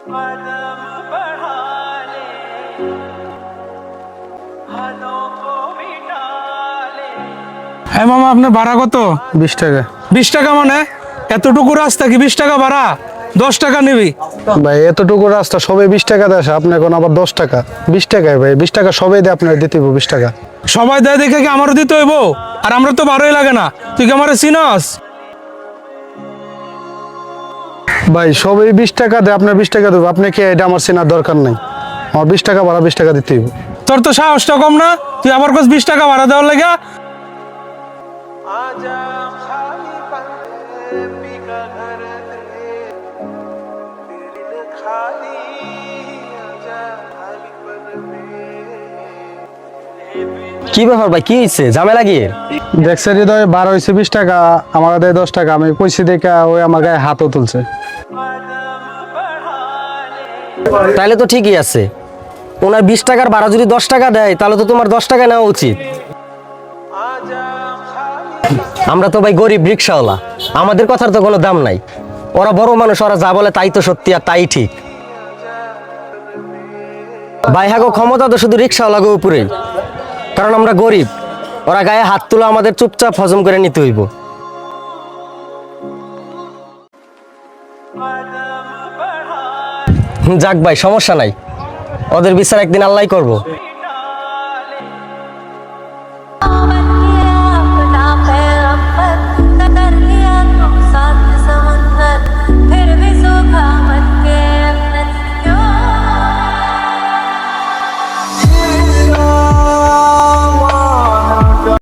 হ্যাঁ মামা, আপনার ভাড়া কত? 20 টাকা। 20 টাকা মানে? এতটুকু রাস্তা কি 20 টাকা ভাড়া? 10 টাকা নিবি? ভাই এতটুকু রাস্তা সবাই 20 টাকা দেয়, আপনি এখন আবার 10 টাকা? 20 টাকায় ভাই, 20 টাকা সবাই দিয়ে আপনার দিতে হইব 20 টাকা। সবাই দেয় দেখে কি আমারও দিতে হইব? আর আমরা তো ভাড়াই লাগে না, তুই কি আমারে চিনস? ভাই সবাই 20 টাকা দেয়, আপনার 20 টাকা দেবো, আপনি কি এটা আমার চেনার দরকার নাই। আমার 20 টাকা ভাড়া, 20 টাকা দিতে হইব। তোর তো সাহসটা কম না, তুই আবার কাছ 20 টাকা ভাড়া দেওয়ার লাগা? কি ব্যাপার ভাই, কি হয়েছে? ঝামেলা কি? দেখছে হৃদয়, বার হয়েছে 20 টাকা, আমার দেয় 10 টাকা, আমি কইছি দেখে ওই আমার গায়ে হাতও তুলছে। তাহলে তো ঠিকই আছে, ওনার 20 টাকার ভাড়া যদি 10 টাকা দেয় তাহলে তো তোমার 10 টাকা নেওয়া উচিত। আমরা তো ভাই গরিব রিক্সাওয়ালা, আমাদের কথার তো কোনো দাম নাই। ওরা বড় মানুষ, ওরা যা বলে তাই তো সত্যি আর তাই ঠিক। ভাই হাগো ক্ষমতা তো শুধু রিক্সাওয়ালাগো উপরেই, কারণ আমরা গরিব। ওরা গায়ে হাত তুলে আমাদের চুপচাপ হজম করে নিতে হইব। যাক ভাই, সমস্যা নাই, ওদের বিচার একদিন আল্লাহই করবো।